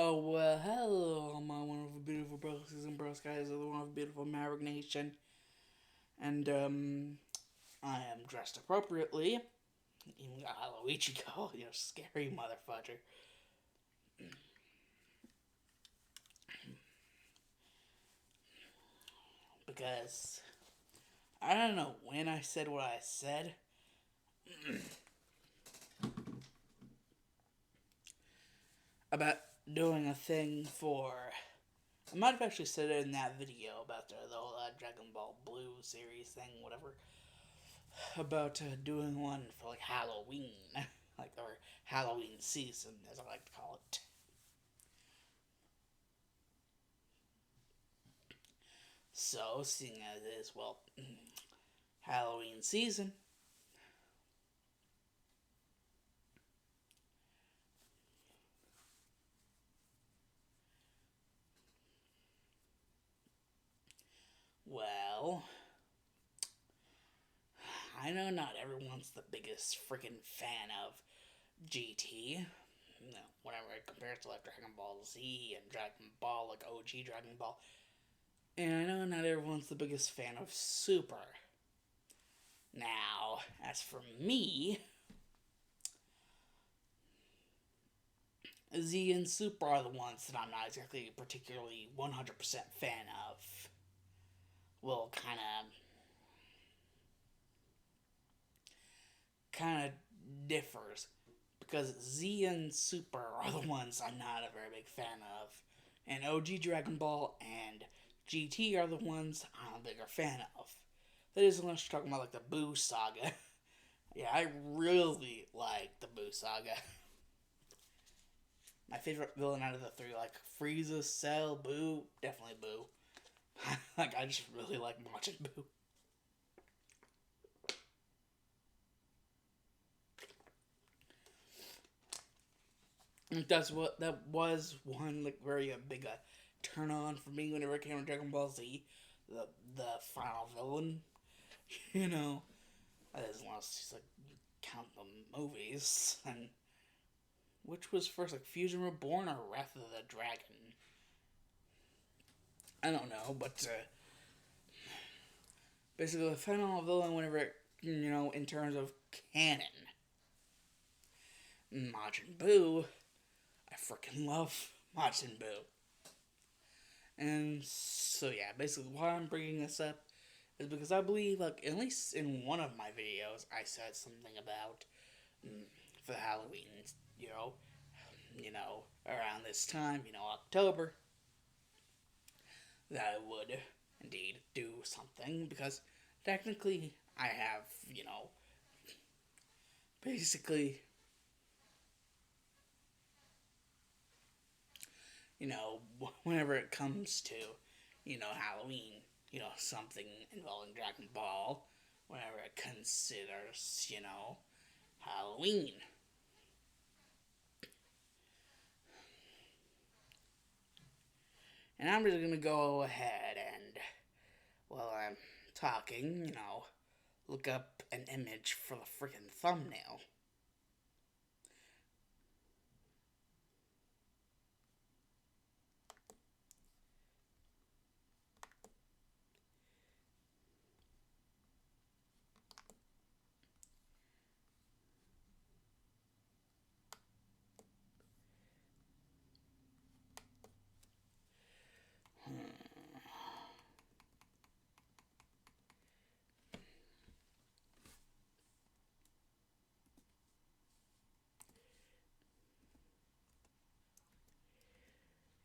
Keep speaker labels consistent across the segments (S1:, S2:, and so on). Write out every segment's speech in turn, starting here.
S1: Oh, well, hello, my wonderful, beautiful brothers and bros, guys of the wonderful, beautiful Maverick Nation. And, I am dressed appropriately. Even got Halloween go, you scary motherfucker. Because I don't know when I said what I said. About doing a thing for. I might have actually said it in that video about the whole Dragon Ball Blue series thing, whatever. About doing one for like Halloween, like or Halloween season, as I like to call it. So, seeing as it is, well, Halloween season, well, I know not everyone's the biggest freaking fan of GT. You know, whenever it compares to like Dragon Ball Z and Dragon Ball, like OG Dragon Ball. And I know not everyone's the biggest fan of Super. Now, as for me, Z and Super are the ones that I'm not exactly particularly 100% fan of. Well, kind of differs because Z and Super are the ones I'm not a very big fan of, and OG Dragon Ball and GT are the ones I'm a bigger fan of. That is unless you're talking about like the Boo Saga. Yeah, I really like the Boo Saga. My favorite villain out of the three, like Frieza, Cell, Boo, definitely Boo. Like I just really like watching Boo. That was one like very big turn on for me whenever it came to Dragon Ball Z, the final villain. You know, as long as like you count the movies and which was first, like Fusion Reborn or Wrath of the Dragon. I don't know, but basically the final villain whenever in terms of canon, Majin Buu. I freaking love Majin Buu. And so yeah, basically why I'm bringing this up is because I believe, like, at least in one of my videos, I said something about for Halloween, you know, around this time, October, that I would indeed do something because technically I have, basically, whenever it comes to, Halloween, something involving Dragon Ball, whenever it considers, Halloween. And I'm just gonna go ahead and, while I'm talking, look up an image for the freaking thumbnail.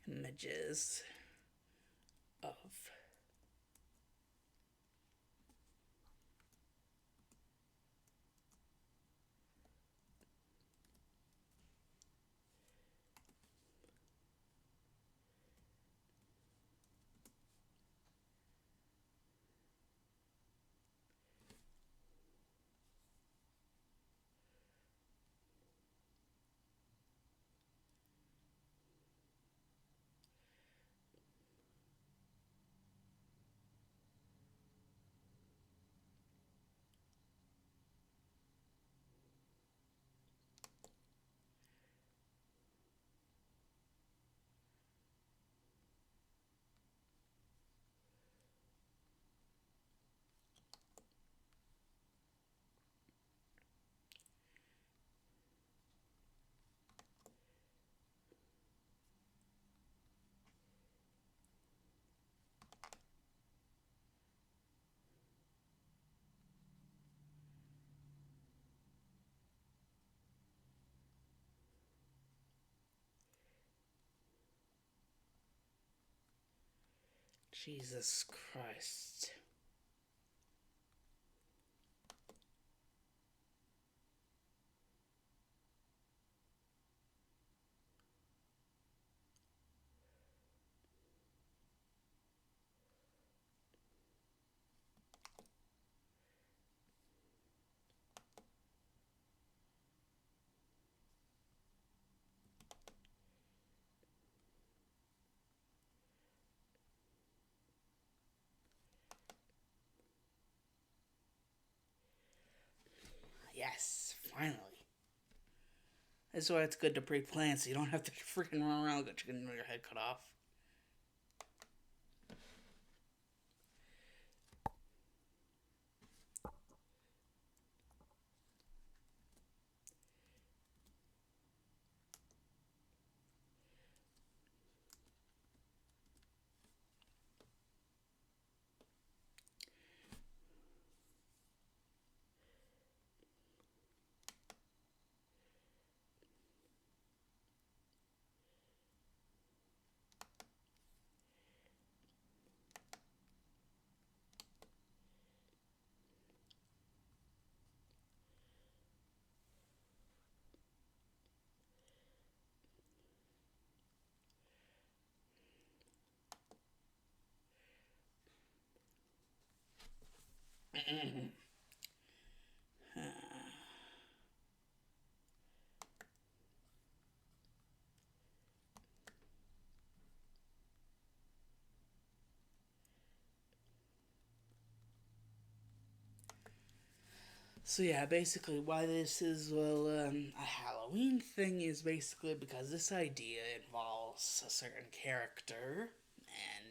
S1: Images of Jesus Christ. Yes, finally. That's why it's good to pre-plan so you don't have to freaking run around with your head cut off. So yeah, basically why this is, well, a Halloween thing is basically because this idea involves a certain character,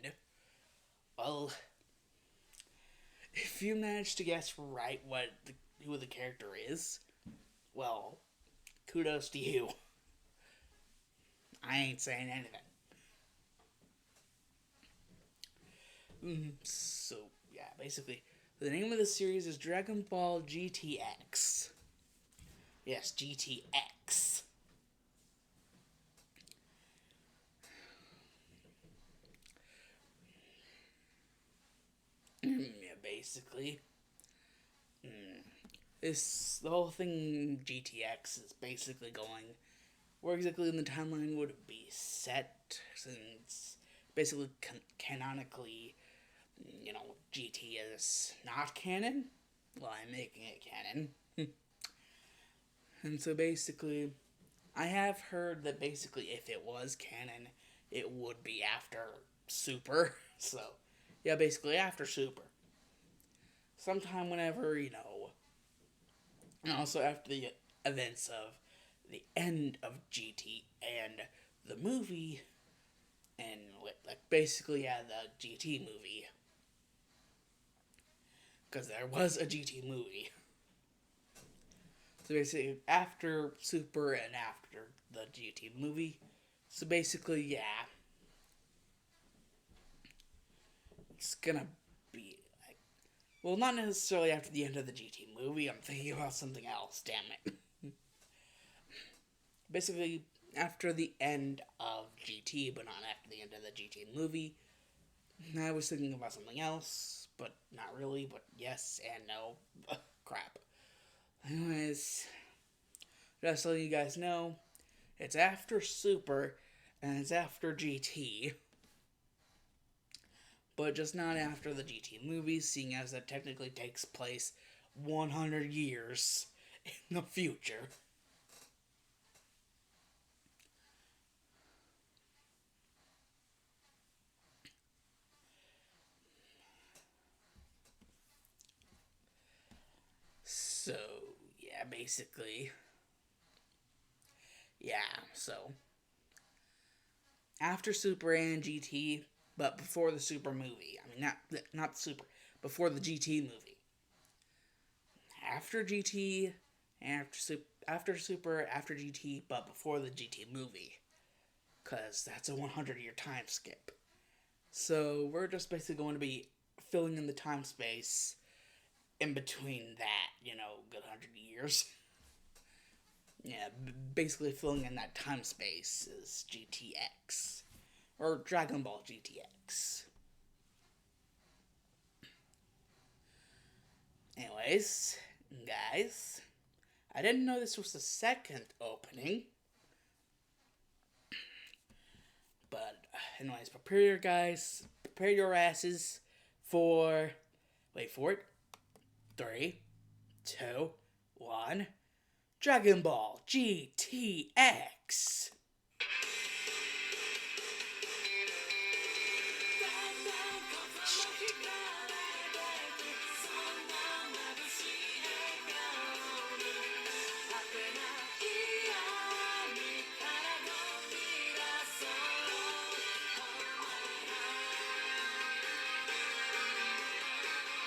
S1: and, well, if you manage to guess right who the character is, well, kudos to you. I ain't saying anything. So yeah, basically, the name of the series is Dragon Ball GTX. Yes, GTX. Yeah, basically. This the whole thing GTX is basically going. Where exactly in the timeline would it be set? Since basically canonically, GT is not canon. Well, I'm making it canon. And so basically, I have heard that basically if it was canon, it would be after Super. So, yeah, basically after Super. Sometime whenever, and also after the events of the end of GT and the movie, and like basically, yeah, the GT movie. Because there was a GT movie. So basically, after Super and after the GT movie. So basically, yeah. It's gonna be like. Well, not necessarily after the end of the GT movie. I'm thinking about something else, damn it. Basically, after the end of GT, but not after the end of the GT movie. I was thinking about something else, but not really, but yes and no. Crap. Anyways, just letting you guys know, it's after Super and it's after GT, but just not after the GT movies, seeing as it technically takes place 100 years in the future. So, yeah, basically. Yeah, so. After Super and GT, but before the Super movie. I mean, not Super, before the GT movie. After GT, after Super, after GT, but before the GT movie. Because that's a 100-year time skip. So we're just basically going to be filling in the time space in between that, good 100 years. Yeah, basically filling in that time space is GTX. Or Dragon Ball GTX. Anyways, guys, I didn't know this was the second opening. But, anyways, prepare your asses for, wait for it, 3, 2, 1, Dragon Ball GTX!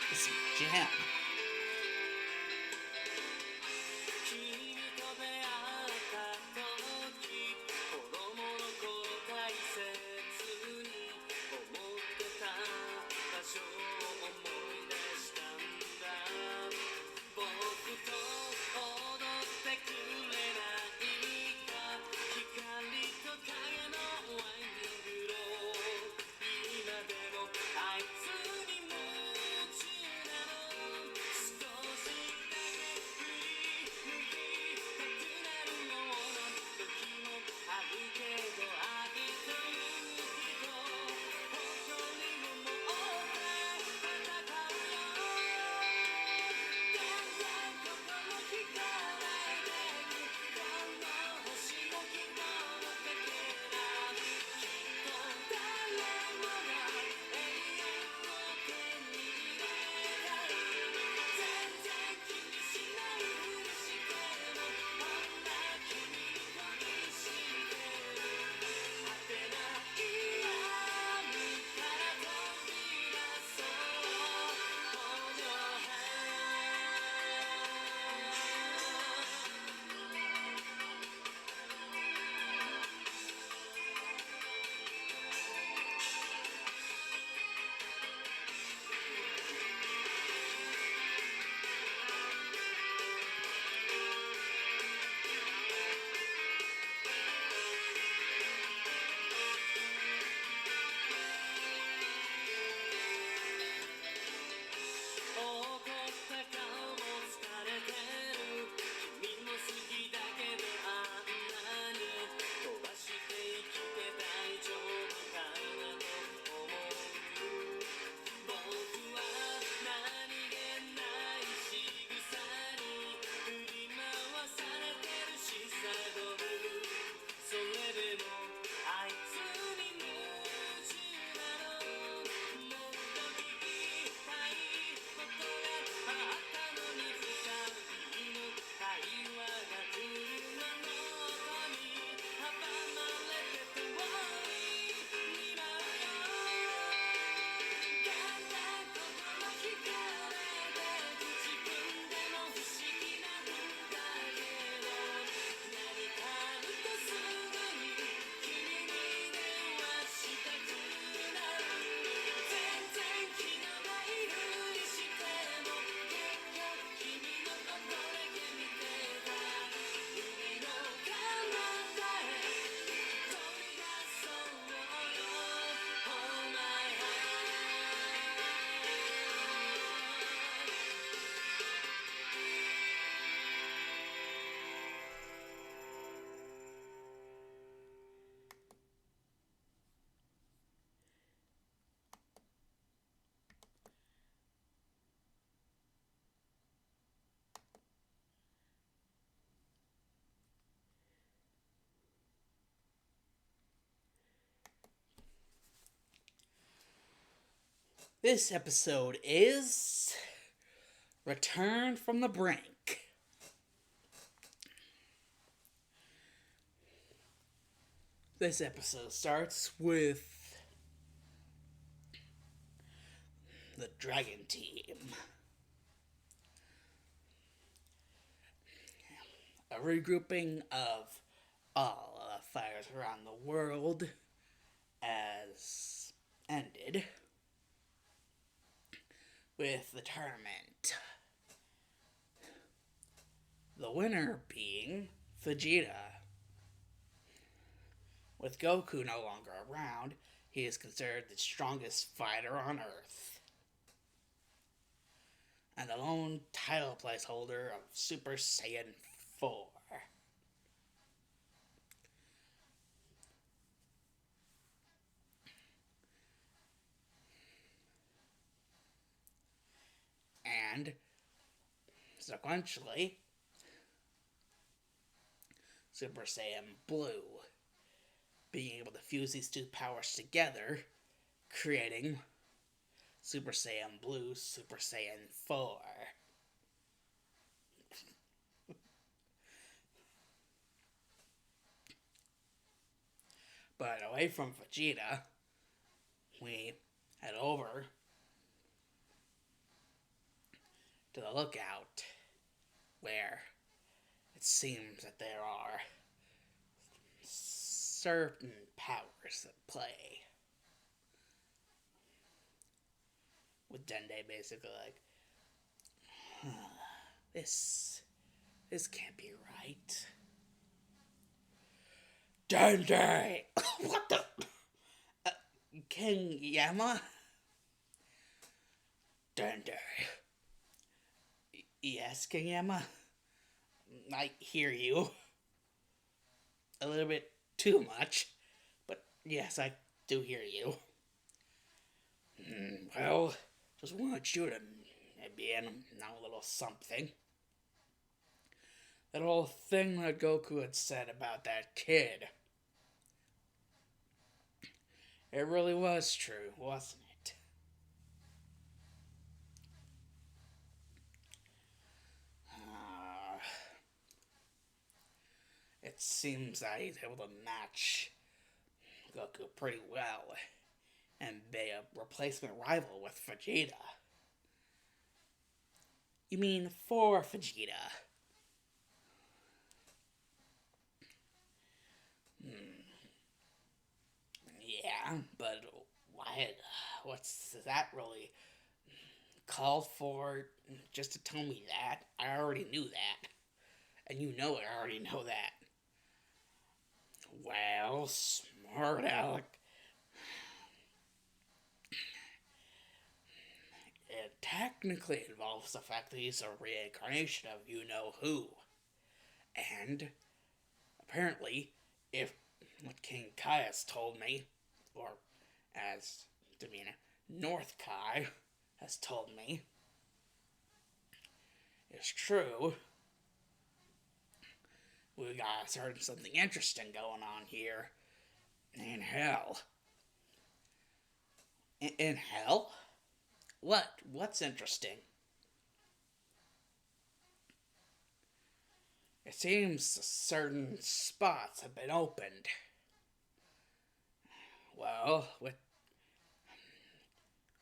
S1: It's a jam. This episode is Return from the Brink. This episode starts with the Dragon Team. A regrouping of all the fires around the world as ended with the tournament. The winner being Vegeta. With Goku no longer around, he is considered the strongest fighter on Earth. and the lone title placeholder of Super Saiyan 4. And sequentially, Super Saiyan Blue, being able to fuse these two powers together, creating Super Saiyan Blue, Super Saiyan 4. But away from Vegeta, we head over to the lookout, where it seems that there are certain powers at play. With Dende basically like, this can't be right. Dende! What the? King Yama? Dende. Yes, King Yama? I hear you. A little bit too much, but yes, I do hear you. Well, just want you to maybe know a little something. That whole thing that Goku had said about that kid. It really was true, wasn't it? It seems that he's able to match Goku pretty well and be a replacement rival with Vegeta. You mean for Vegeta? Yeah, but why? What's that really called for? Just to tell me that? I already knew that. And you know I already know that. Well, smart Alec. It technically involves the fact that he's a reincarnation of you-know-who. And, apparently, if what King Kai has told me, or as Davina North Kai has told me, is true, we got something interesting going on here in hell. In hell? What's interesting? It seems certain spots have been opened. Well, with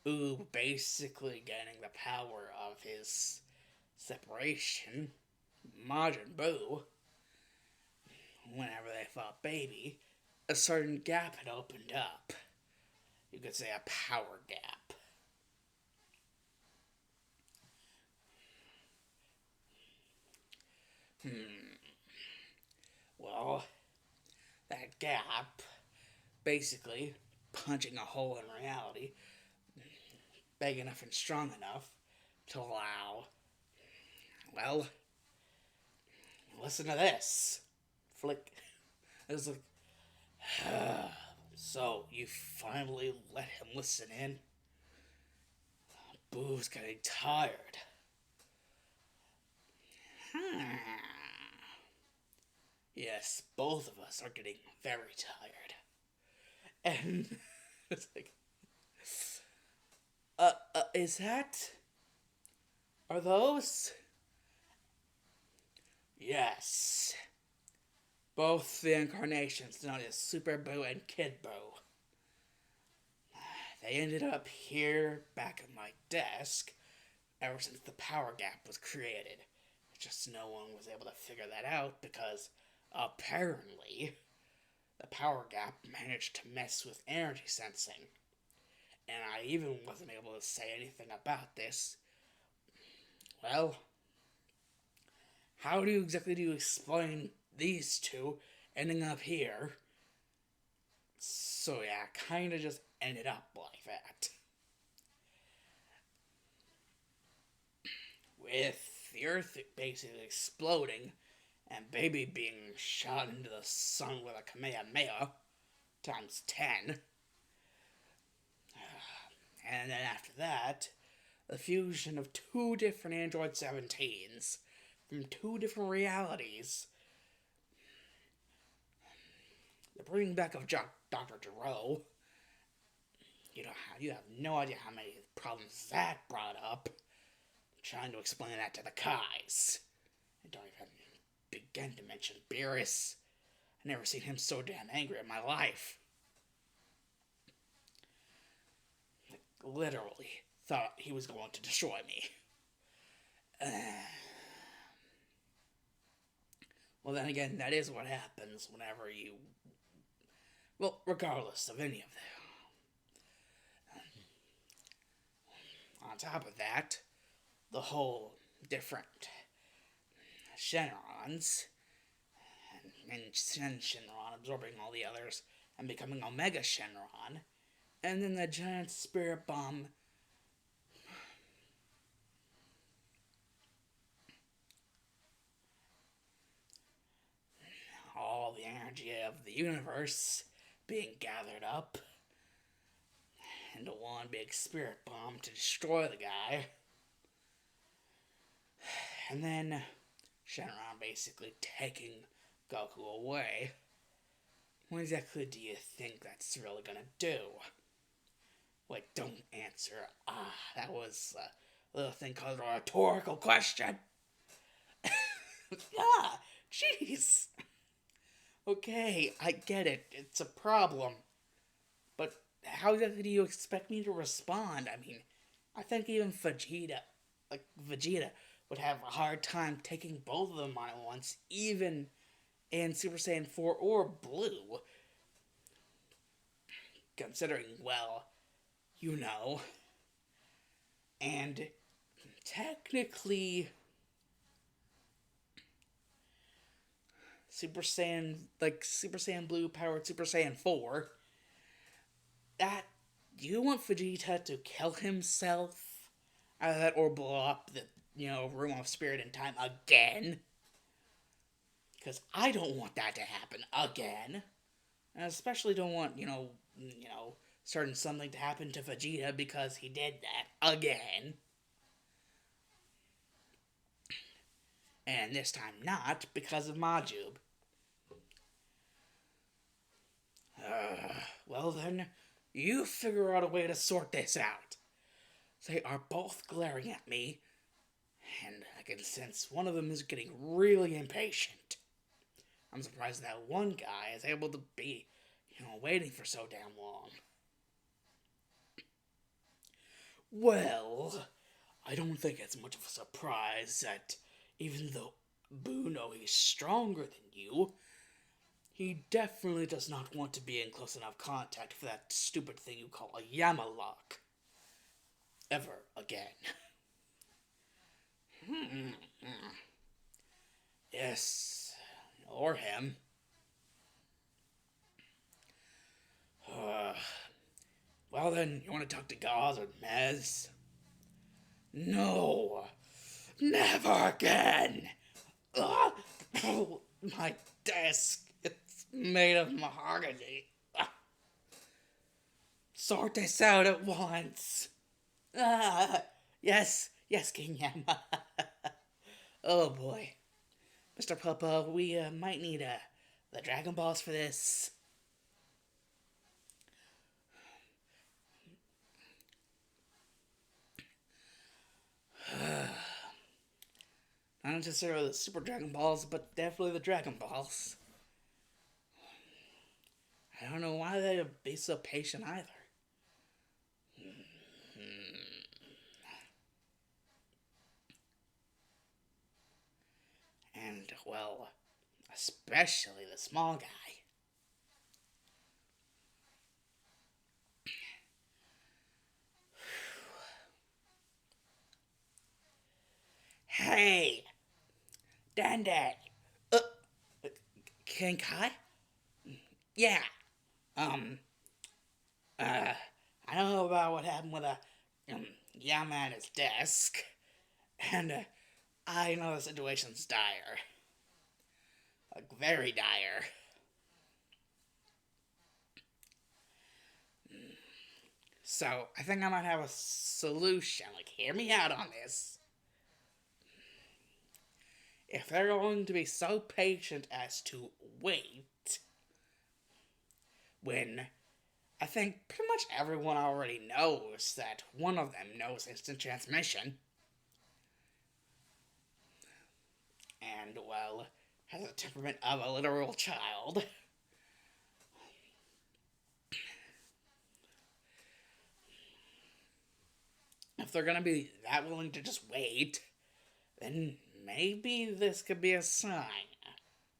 S1: Oob basically getting the power of his separation, Majin Buu, whenever they fought Baby, a certain gap had opened up. You could say a power gap. Well, that gap, basically punching a hole in reality, big enough and strong enough to allow, well, listen to this. Flick. It was like, so you finally let him listen in? Boo's getting tired. Yes, both of us are getting very tired. And it's like, is that? Are those? Yes. Both the incarnations known as Super Boo and Kid Boo. They ended up here back at my desk ever since the power gap was created. Just no one was able to figure that out because apparently the power gap managed to mess with energy sensing. And I even wasn't able to say anything about this. Well, how do you explain these two ending up here? So yeah, kinda just ended up like that. with the Earth basically exploding and Baby being shot into the sun with a Kamehameha times 10. And then after that, the fusion of two different Android 17s from two different realities. The bringing back of Dr. Gero. You have no idea how many problems that brought up. Trying to explain that to the Kais. I don't even begin to mention Beerus. I've never seen him so damn angry in my life. Literally thought he was going to destroy me. Well, then again, that is what happens whenever you... Well, regardless of any of that. On top of that, the whole different Shenrons, and Shenron absorbing all the others and becoming Omega Shenron, and then the giant spirit bomb all the energy of the universe being gathered up into one big spirit bomb to destroy the guy. And then Shenron basically taking Goku away. What exactly do you think that's really gonna do? Wait, don't answer. That was a little thing called a rhetorical question. Jeez. Okay, I get it. It's a problem. But how exactly do you expect me to respond? I mean, I think even Vegeta would have a hard time taking both of them on at once, even in Super Saiyan 4 or Blue. Considering, well, you know. And technically, Super Saiyan Blue powered Super Saiyan 4, that, do you want Vegeta to kill himself out of that or blow up the, Room of Spirit and Time again? Because I don't want that to happen again. And I especially don't want, starting something to happen to Vegeta because he did that again. And this time not because of Majub. Well then, you figure out a way to sort this out. They are both glaring at me, and I can sense one of them is getting really impatient. I'm surprised that one guy is able to be, waiting for so damn long. Well, I don't think it's much of a surprise that even though Boo knows he's stronger than you, he definitely does not want to be in close enough contact for that stupid thing you call a Yamalock. Ever again. Yes, or him. Well then, you want to talk to Gauze or Mez? No, never again. Oh, my desk. It's made of mahogany. Sort this out at once. Yes, King Yama. Oh boy. Mr. Papa, we might need the Dragon Balls for this. Not necessarily the Super Dragon Balls, but definitely the Dragon Balls. I don't know why they'd be so patient either. And, well, especially the small guy. Hey! Dandy! King Kai? Yeah. I don't know about what happened with Yama at his desk, And I know the situation's dire. Like, very dire. So, I think I might have a solution. Like, hear me out on this. If they're going to be so patient as to wait, when I think pretty much everyone already knows that one of them knows instant transmission, and, well, has the temperament of a literal child. If they're gonna be that willing to just wait, then maybe this could be a sign.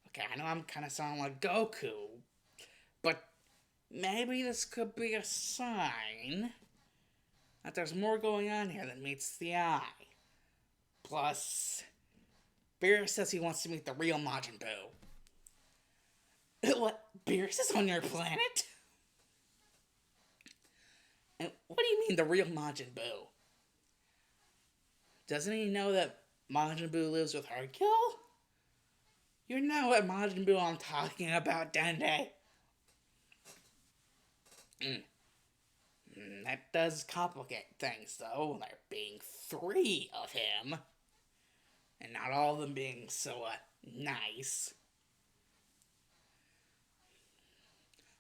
S1: Okay, I know I'm kind of sounding like Goku, but maybe this could be a sign that there's more going on here than meets the eye. Plus, Beerus says he wants to meet the real Majin Buu. What? Beerus is on your planet? And what do you mean the real Majin Buu? Doesn't he know that Majin Buu lives with Hercule? You know what Majin Buu I'm talking about, Dende. That does complicate things, though. There being 3 of him, and not all of them being so nice.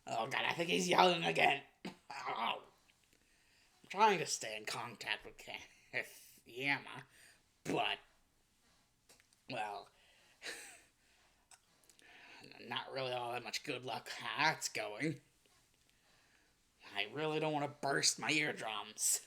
S1: Oh god, I think he's yelling again. Oh. I'm trying to stay in contact with Yama, but, well, not really all that much good luck how that's going. I really don't want to burst my eardrums.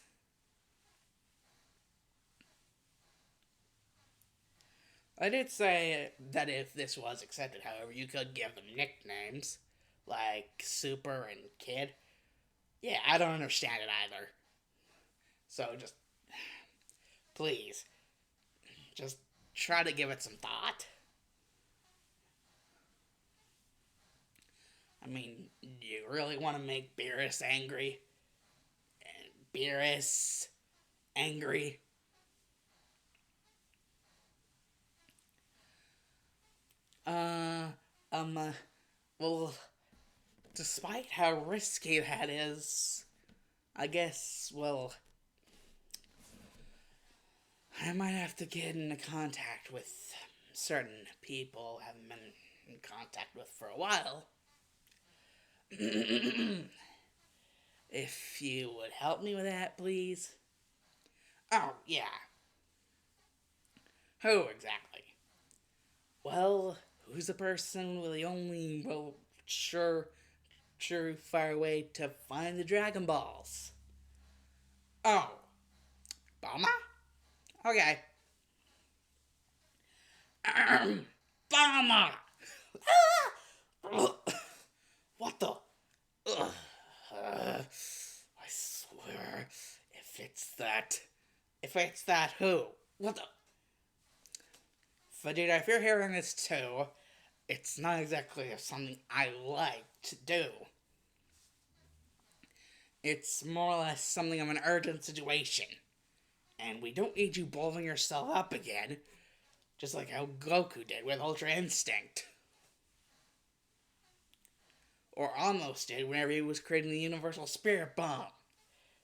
S1: I did say that if this was accepted, however, you could give them nicknames, like Super and Kid. Yeah, I don't understand it either. So just, please, just try to give it some thought. I mean, do you really want to make Beerus angry? And Beerus angry? Well, despite how risky that is, I guess, well, I might have to get into contact with certain people I haven't been in contact with for a while. If you would help me with that, please. Oh, yeah. Who exactly? Well, who's the person with the only, well, surefire way to find the Dragon Balls? Oh, Bulma? Okay. Bulma! What the? I swear, if it's that who? What the? Vegeta, if you're hearing this too, it's not exactly something I like to do. It's more or less something of an urgent situation. And we don't need you blowing yourself up again, just like how Goku did with Ultra Instinct. Or almost did whenever he was creating the Universal Spirit Bomb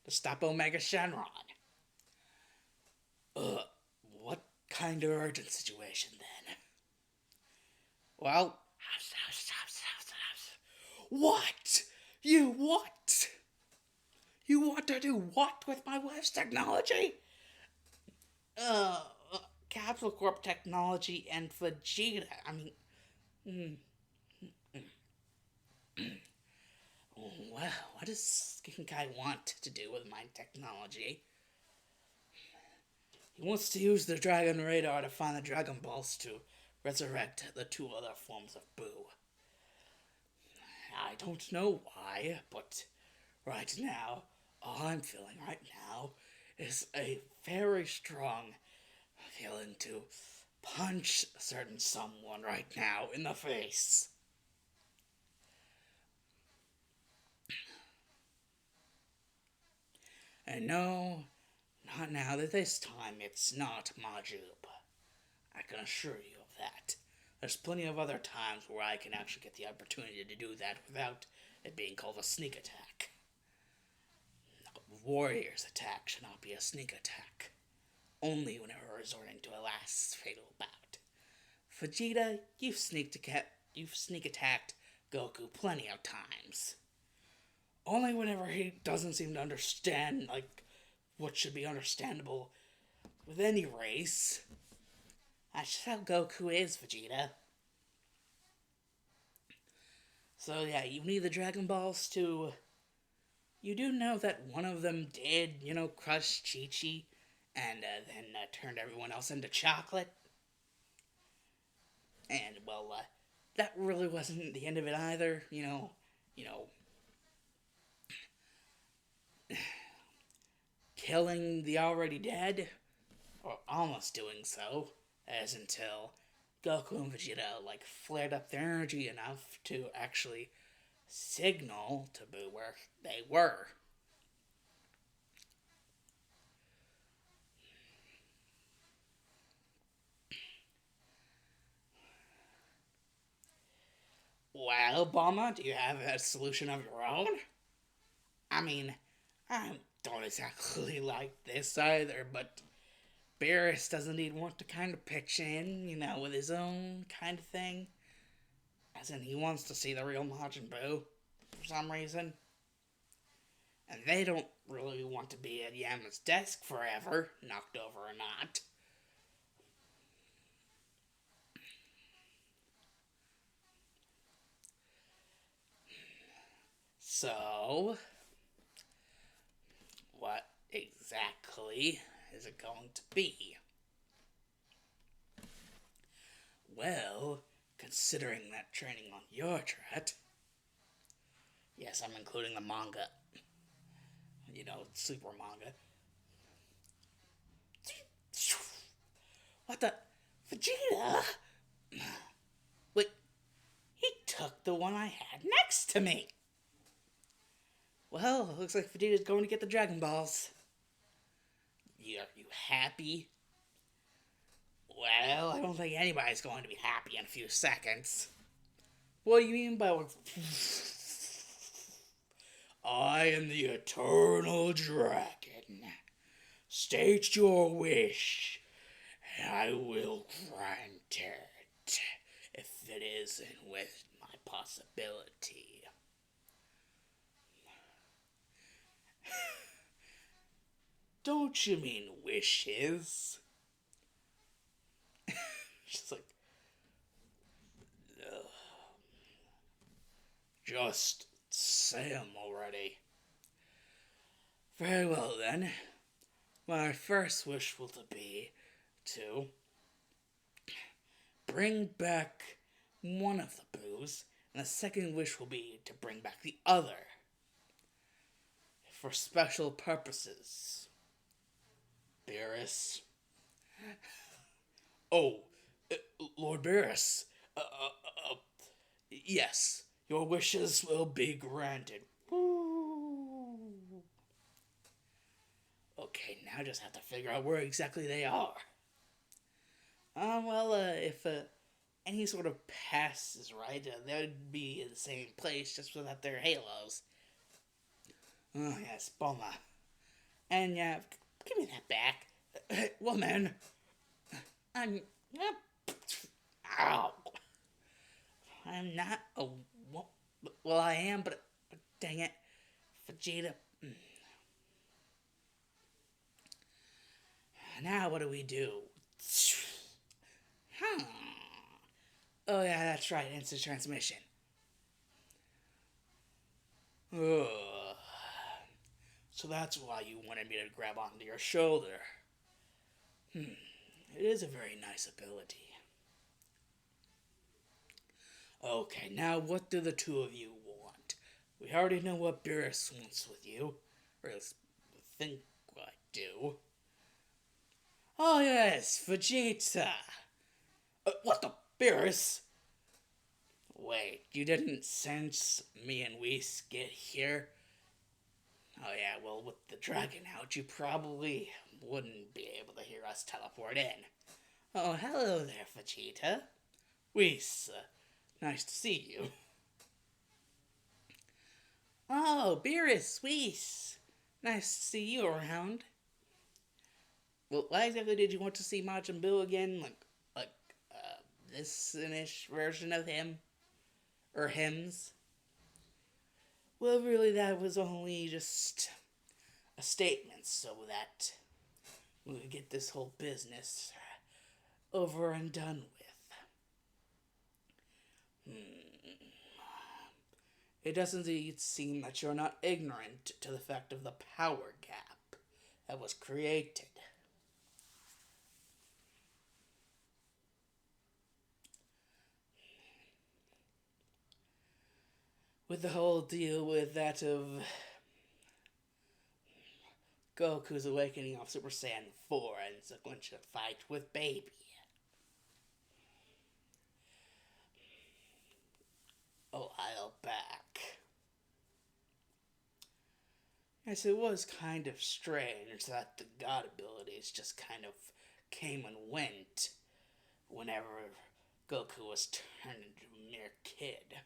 S1: to stop Omega Shenron. What kind of urgent situation then? Well, what? You what? You want to do what with my wife's technology? Capsule Corp technology and Vegeta. I mean, well, what does Skinkai want to do with my technology? He wants to use the Dragon Radar to find the Dragon Balls to resurrect the 2 other forms of Buu. I don't know why, but right now, all I'm feeling right now is a very strong feeling to punch a certain someone right now in the face. And no, Now, this time it's not Majub. I can assure you of that. There's plenty of other times where I can actually get the opportunity to do that without it being called a sneak attack. A warrior's attack should not be a sneak attack. Only whenever resorting to a last fatal bout. Vegeta, you've sneak attacked Goku plenty of times. Only whenever he doesn't seem to understand, what should be understandable with any race. That's just how Goku is, Vegeta. So yeah, you need the Dragon Balls to... You do know that one of them did, crush Chi-Chi and then turned everyone else into chocolate. And, that really wasn't the end of it either, killing the already dead, or almost doing so, as until Goku and Vegeta, flared up their energy enough to actually signal to Buu where they were. Well, Bulma, do you have a solution of your own? I mean, I don't exactly like this either, but Beerus doesn't even want to kind of pitch in, with his own kind of thing. As in, he wants to see the real Majin Buu, for some reason. And they don't really want to be at Yama's desk forever, knocked over or not. So, what exactly is it going to be? Well, considering that training on your Drat, yes, I'm including the manga, super manga. What the? Vegeta? Wait, he took the one I had next to me. Well, looks like Vegeta's going to get the Dragon Balls. Are you happy? Well, I don't think anybody's going to be happy in a few seconds. What do you mean by what? I am the Eternal Dragon. State your wish, and I will grant it, if it isn't with my possibility. Don't you mean wishes? She's like, ugh. Just say them already. Very well then. My first wish will be to bring back one of the Boos, and the second wish will be to bring back the other. For special purposes. Beerus. Oh, Lord Beerus. Yes, your wishes will be granted. Woo. Okay, now I just have to figure out where exactly they are. If any sort of pass is right, they would be in the same place just without their halos. Oh, yes, Bulma. And, yeah, give me that back. Woman. I'm... Ow. I'm not a... Well, I am, but dang it. Vegeta... Now what do we do? Oh, yeah, that's right. Instant transmission. Ugh. So that's why you wanted me to grab onto your shoulder. It is a very nice ability. Okay, now what do the two of you want? We already know what Beerus wants with you. Or at least think I do. Oh yes, Vegeta. What the? Beerus? Wait, you didn't sense me and Whis get here? Oh yeah, well, with the dragon out, you probably wouldn't be able to hear us teleport in. Oh, hello there, Vegeta. Whis, nice to see you. Oh, Beerus, Whis, nice to see you around. Well, why exactly did you want to see Majin Buu again? Like, this ish version of him? Or hims? Well, really, that was only just a statement so that we could get this whole business over and done with. It does indeed seem that you're not ignorant to the fact of the power gap that was created. With the whole deal with that of Goku's awakening of Super Saiyan 4 and sequential fight with Baby. A while back. Yes, it was kind of strange that the god abilities just kind of came and went whenever Goku was turned into a mere kid.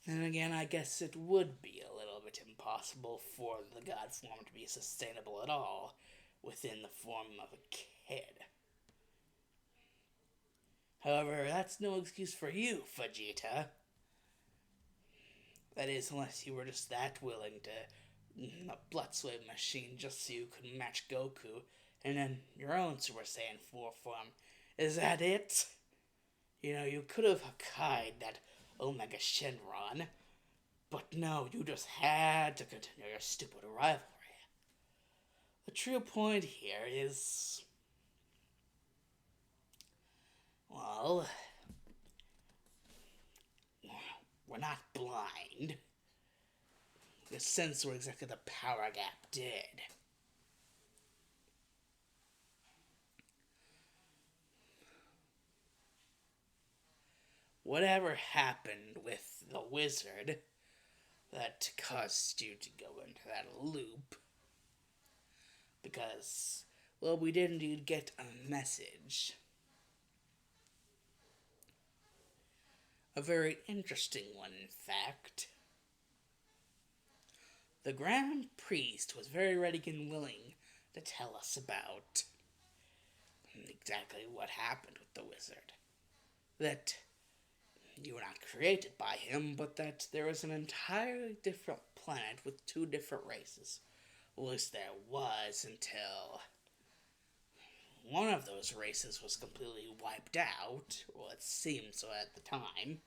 S1: Then again, I guess it would be a little bit impossible for the god form to be sustainable at all within the form of a kid. However, that's no excuse for you, Vegeta. That is, unless you were just that willing to a blood slave machine just so you could match Goku and then your own Super Saiyan 4 form. Is that it? You know, you could have Hakkai'd that Omega Shenron, but no, you just had to continue your stupid rivalry. The true point here is, well, we're not blind. We sense where exactly the power gap did. Whatever happened with the wizard that caused you to go into that loop? Because, well, we did indeed get a message. A very interesting one, in fact. The Grand Priest was very ready and willing to tell us about exactly what happened with the wizard. That you were not created by him, but that there was an entirely different planet with two different races. At least there was until one of those races was completely wiped out. Well, it seemed so at the time.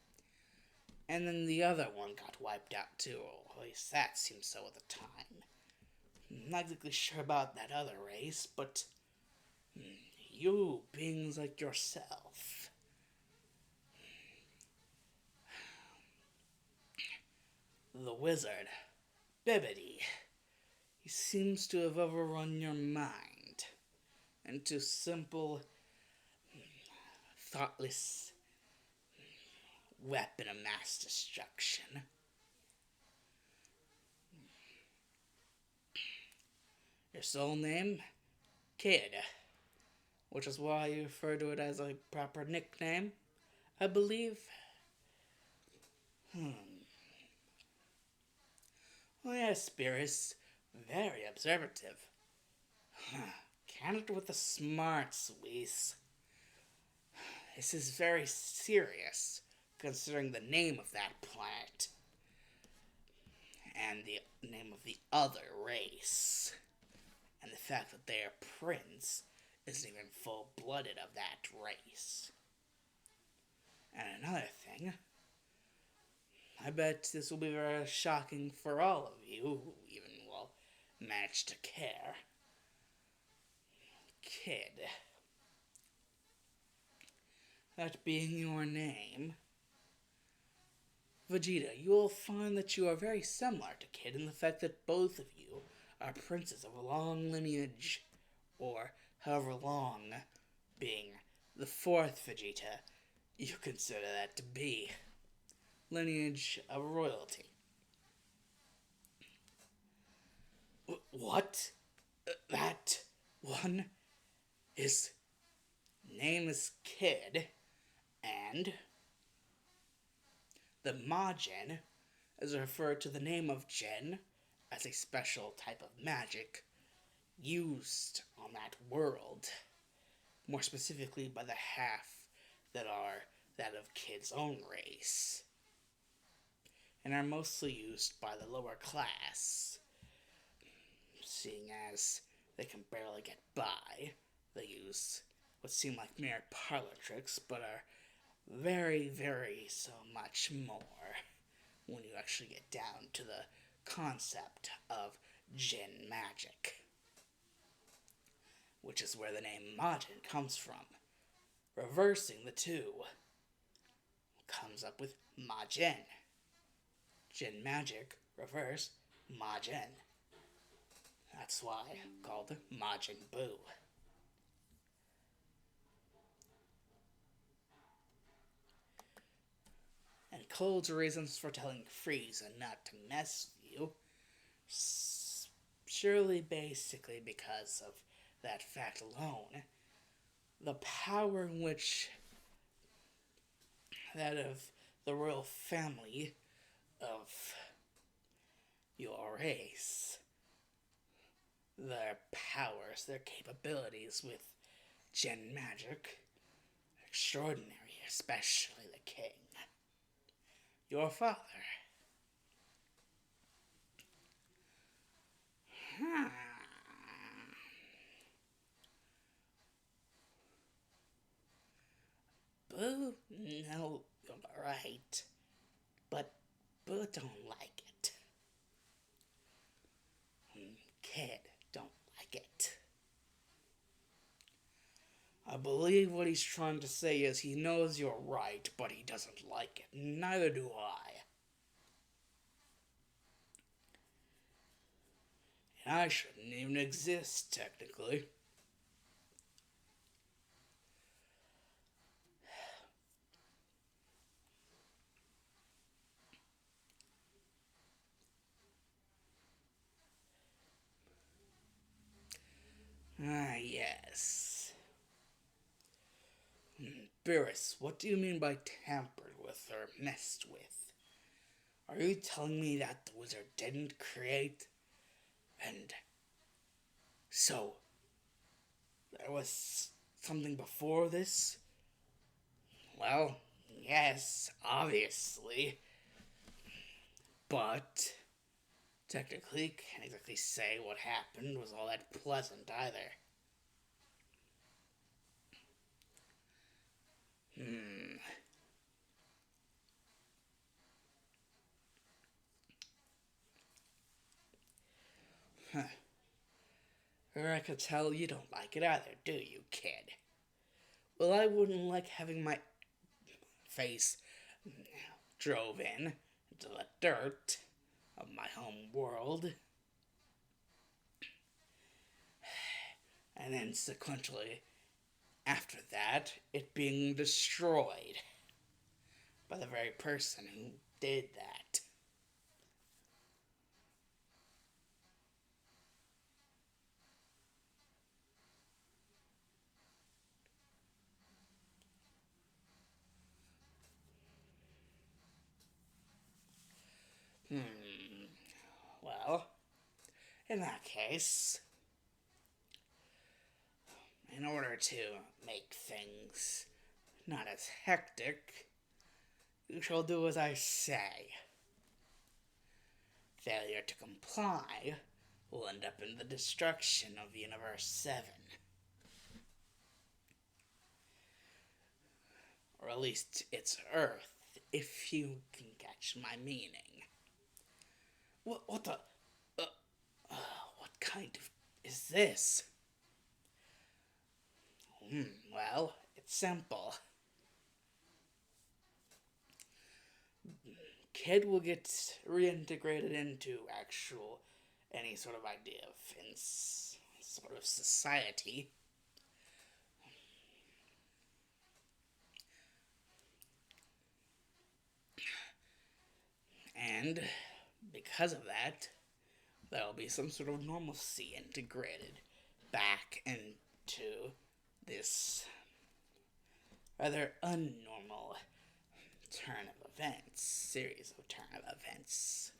S1: And then the other one got wiped out too. Or at least that seemed so at the time. I'm not exactly sure about that other race, but you, beings like yourself, the wizard, Bibbidi, he seems to have overrun your mind into simple, thoughtless weapon of mass destruction. Your soul name? Kid, which is why you refer to it as a proper nickname, I believe. Oh yes, Beerus, very observative. Candid with the smarts, Whis. This is very serious, considering the name of that planet and the name of the other race, and the fact that their prince isn't even full-blooded of that race. And another thing, I bet this will be very shocking for all of you who even will manage to care. Kid, that being your name, Vegeta, you will find that you are very similar to Kid in the fact that both of you are princes of a long lineage, or however long, being the fourth Vegeta you consider that to be. lineage of royalty. What? That one? His name is Kid, and the Majin is referred to the name of Jin as a special type of magic used on that world, more specifically by the half that are that of Kid's own race, and are mostly used by the lower class, seeing as they can barely get by. They use what seem like mere parlor tricks, but are very, very so much more when you actually get down to the concept of Jin magic, which is where the name Majin comes from. Reversing the two comes up with Majin. Jin magic, reverse, Majin. That's why called Majin Buu. And Cold's reasons for telling Frieza not to mess with you, surely basically because of that fact alone, the power in which that of the royal family of your race, their powers, their capabilities with Jin magic, extraordinary, especially the king, your father. Boo, no, you're right, but Boo don't like it. Kid don't like it. I believe what he's trying to say is he knows you're right, but he doesn't like it. Neither do I. And I shouldn't even exist, technically. Ah, yes. Beerus, what do you mean by tampered with or messed with? Are you telling me that the wizard didn't create? And so, there was something before this? Well, yes, obviously. But, technically, can't exactly say what happened was all that pleasant either. Or I could tell you don't like it either, do you, kid? Well, I wouldn't like having my face drove in into the dirt of my home world, and then sequentially after that, it being destroyed by the very person who did that. Well, in that case, in order to make things not as hectic, you shall do as I say. Failure to comply will end up in the destruction of Universe 7. Or at least its Earth, if you can catch my meaning. What the... what kind of... is this? Well, it's simple. Kid will get reintegrated into actual any sort of idea of sort of society. And because of that, there'll be some sort of normalcy integrated back into this rather unnormal turn of events, series of turn of events.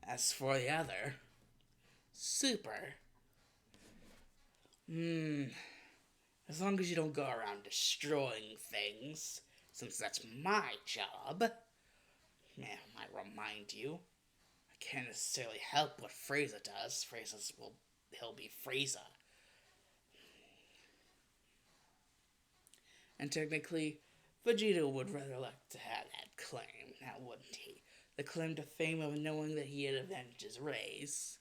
S1: As for the other, super, as long as you don't go around destroying things, since that's my job, I might remind you, I can't necessarily help what Frieza does. He'll be Frieza. And technically, Vegeta would rather like to have that claim, now wouldn't he? The claim to fame of knowing that he had avenged his race.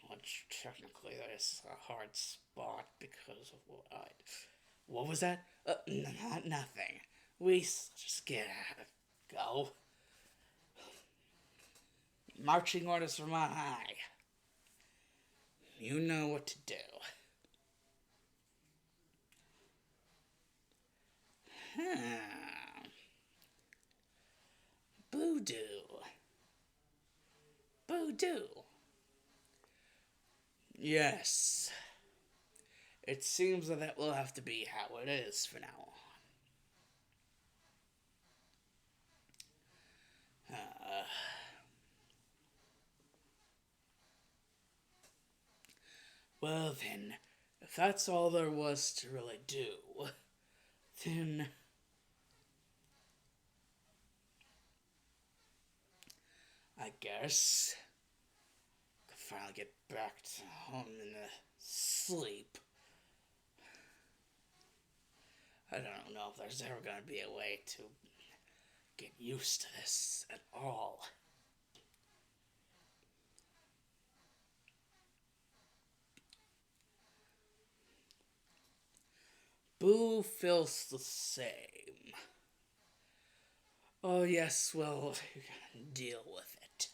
S1: Which technically that is a hard spot because of what was that? Nothing. We just get go. Marching orders from on high. You know what to do. Voodoo. Voodoo. Yes. It seems that will have to be how it is for now on. Well then, if that's all there was to really do, then I guess I could finally get back to home and sleep. I don't know if there's ever going to be a way to get used to this at all. Boo feels the same. Oh yes, well, you can deal with it.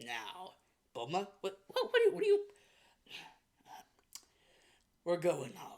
S1: Now, Bulma, what are you? We're going home.